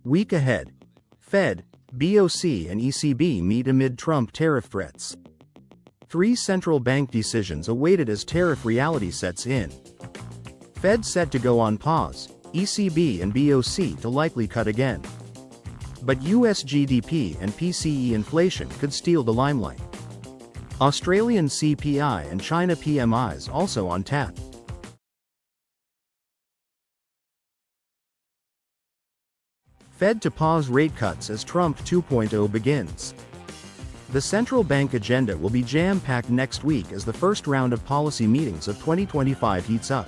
Week ahead. Fed, BoC and ECB meet amid Trump tariff threats. 3 central bank decisions awaited as tariff reality sets in. Fed set to go on pause, ECB and BoC to likely cut again. But US GDP and PCE inflation could steal the limelight. Australian CPI and China PMIs also on tap. Fed to pause rate cuts as Trump 2.0 begins. The central bank agenda will be jam-packed next week as the first round of policy meetings of 2025 heats up.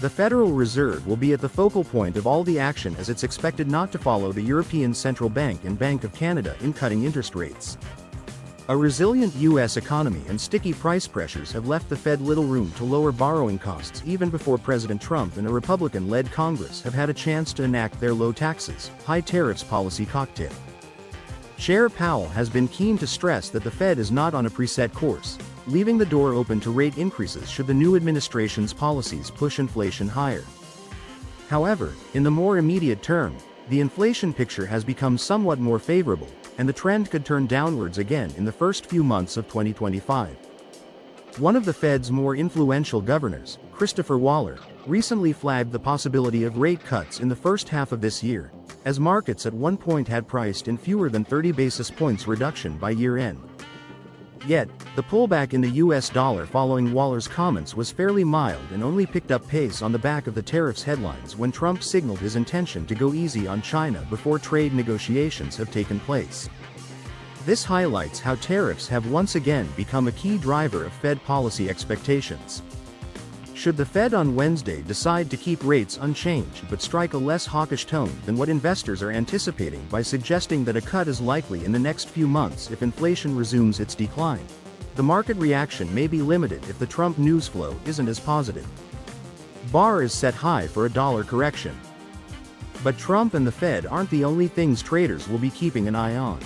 The Federal Reserve will be at the focal point of all the action as it's expected not to follow the European Central Bank and Bank of Canada in cutting interest rates. A resilient U.S. economy and sticky price pressures have left the Fed little room to lower borrowing costs even before President Trump and a Republican-led Congress have had a chance to enact their low taxes, high tariffs policy cocktail. Chair Powell has been keen to stress that the Fed is not on a preset course, leaving the door open to rate increases should the new administration's policies push inflation higher. However, in the more immediate term, the inflation picture has become somewhat more favorable, and the trend could turn downwards again in the first few months of 2025. One of the Fed's more influential governors, Christopher Waller, recently flagged the possibility of rate cuts in the first half of this year, as markets at one point had priced in fewer than 30 basis points reduction by year-end. Yet, the pullback in the US dollar following Waller's comments was fairly mild and only picked up pace on the back of the tariffs headlines when Trump signaled his intention to go easy on China before trade negotiations have taken place. This highlights how tariffs have once again become a key driver of Fed policy expectations. Should the Fed on Wednesday decide to keep rates unchanged but strike a less hawkish tone than what investors are anticipating by suggesting that a cut is likely in the next few months if inflation resumes its decline, the market reaction may be limited if the Trump news flow isn't as positive. Bar is set high for a dollar correction. But Trump and the Fed aren't the only things traders will be keeping an eye on.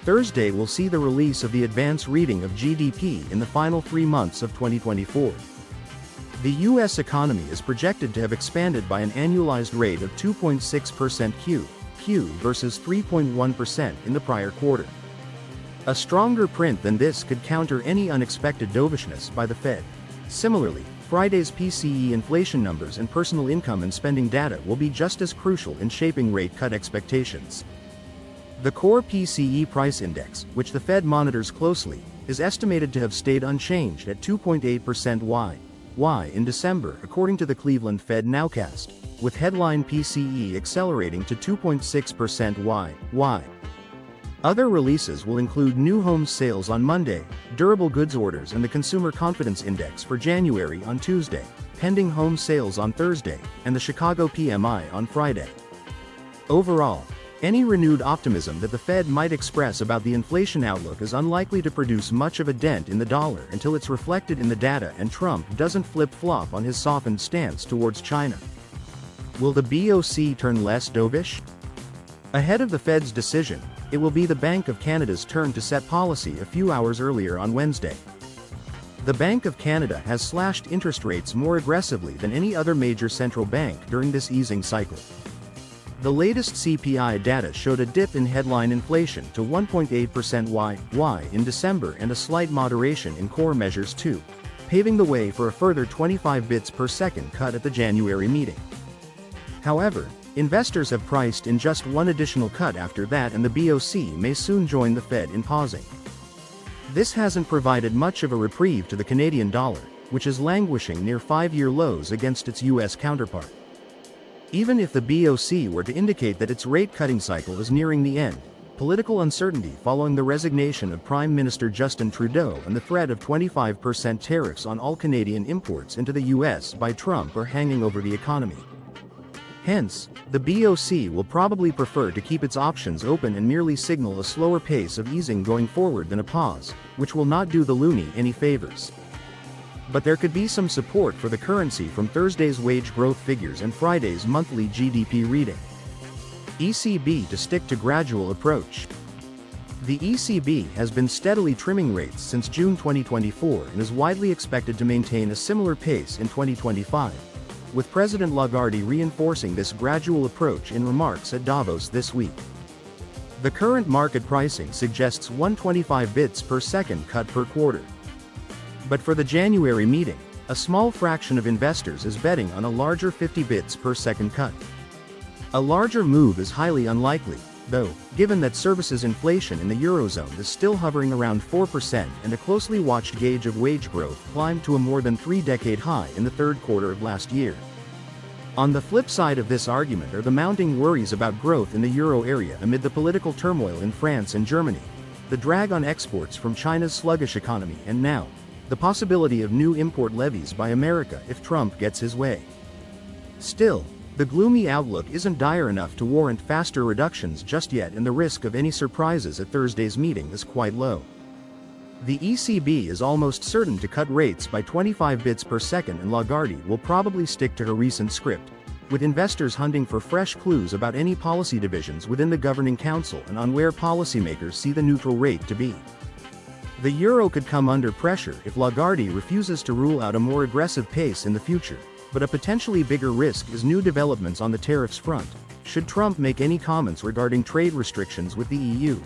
Thursday will see the release of the advance reading of GDP in the final 3 months of 2024. The U.S. economy is projected to have expanded by an annualized rate of 2.6% Q versus 3.1% in the prior quarter. A stronger print than this could counter any unexpected dovishness by the Fed. Similarly, Friday's PCE inflation numbers and personal income and spending data will be just as crucial in shaping rate cut expectations. The core PCE price index, which the Fed monitors closely, is estimated to have stayed unchanged at 2.8% Y in December according to the Cleveland Fed Nowcast, with headline PCE accelerating to 2.6% Y. Other releases will include new home sales on Monday, durable goods orders and the Consumer Confidence Index for January on Tuesday, pending home sales on Thursday, and the Chicago PMI on Friday. Overall, any renewed optimism that the Fed might express about the inflation outlook is unlikely to produce much of a dent in the dollar until it's reflected in the data and Trump doesn't flip-flop on his softened stance towards China. Will the BoC turn less dovish? Ahead of the Fed's decision, it will be the Bank of Canada's turn to set policy a few hours earlier on Wednesday. The Bank of Canada has slashed interest rates more aggressively than any other major central bank during this easing cycle. The latest CPI data showed a dip in headline inflation to 1.8% Y in December and a slight moderation in core measures too, paving the way for a further 25 bits per second cut at the January meeting. However, investors have priced in just one additional cut after that and the BoC may soon join the Fed in pausing. This hasn't provided much of a reprieve to the Canadian dollar, which is languishing near 5-year lows against its US counterpart. Even if the BoC were to indicate that its rate-cutting cycle is nearing the end, political uncertainty following the resignation of Prime Minister Justin Trudeau and the threat of 25% tariffs on all Canadian imports into the US by Trump are hanging over the economy. Hence, the BoC will probably prefer to keep its options open and merely signal a slower pace of easing going forward than a pause, which will not do the loonie any favors. But there could be some support for the currency from Thursday's wage growth figures and Friday's monthly GDP reading. ECB to stick to gradual approach. The ECB has been steadily trimming rates since June 2024 and is widely expected to maintain a similar pace in 2025, with President Lagarde reinforcing this gradual approach in remarks at Davos this week. The current market pricing suggests 125 bits per second cut per quarter. But for the January meeting, a small fraction of investors is betting on a larger 50 bits per second cut. A larger move is highly unlikely, though, given that services inflation in the Eurozone is still hovering around 4% and a closely watched gauge of wage growth climbed to a more than three-decade high in the third quarter of last year. On the flip side of this argument are the mounting worries about growth in the euro area amid the political turmoil in France and Germany, the drag on exports from China's sluggish economy, and now, the possibility of new import levies by America if Trump gets his way. Still, the gloomy outlook isn't dire enough to warrant faster reductions just yet, and the risk of any surprises at Thursday's meeting is quite low. The ECB is almost certain to cut rates by 25 bits per second, and Lagarde will probably stick to her recent script, with investors hunting for fresh clues about any policy divisions within the governing council and on where policymakers see the neutral rate to be. The euro could come under pressure if Lagarde refuses to rule out a more aggressive pace in the future, but a potentially bigger risk is new developments on the tariffs front, should Trump make any comments regarding trade restrictions with the EU.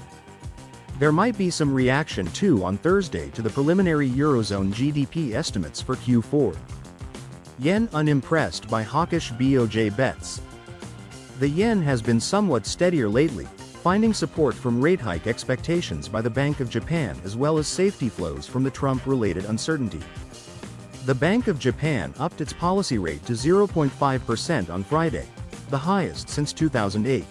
There might be some reaction too on Thursday to the preliminary Eurozone GDP estimates for Q4. Yen unimpressed by hawkish BoC bets. The yen has been somewhat steadier lately, finding support from rate hike expectations by the Bank of Japan as well as safety flows from the Trump-related uncertainty. The Bank of Japan upped its policy rate to 0.5% on Friday, the highest since 2008.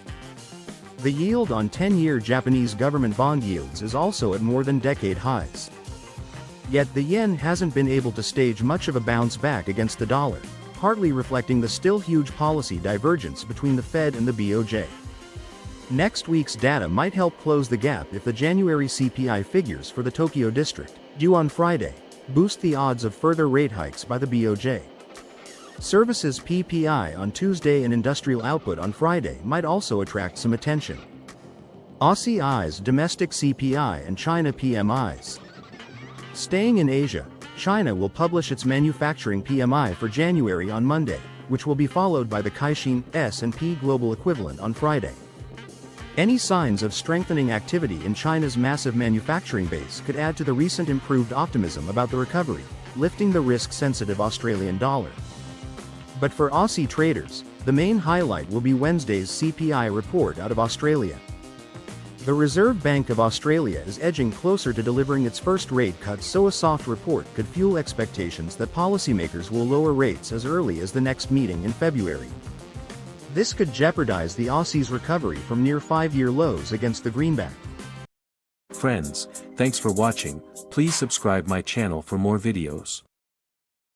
The yield on 10-year Japanese government bond yields is also at more than decade highs. Yet the yen hasn't been able to stage much of a bounce back against the dollar, partly reflecting the still huge policy divergence between the Fed and the BoC. Next week's data might help close the gap if the January CPI figures for the Tokyo district, due on Friday, boost the odds of further rate hikes by the BoC. Services PPI on Tuesday and industrial output on Friday might also attract some attention. AUSSI's domestic CPI and China PMIs. Staying in Asia, China will publish its manufacturing PMI for January on Monday, which will be followed by the Caixin S&P Global equivalent on Friday. Any signs of strengthening activity in China's massive manufacturing base could add to the recent improved optimism about the recovery, lifting the risk-sensitive Australian dollar. But for Aussie traders, the main highlight will be Wednesday's CPI report out of Australia. The Reserve Bank of Australia is edging closer to delivering its first rate cut, so a soft report could fuel expectations that policymakers will lower rates as early as the next meeting in February. This could jeopardize the Aussie's recovery from near 5-year lows against the greenback. Friends, thanks for watching. Please subscribe my channel for more videos.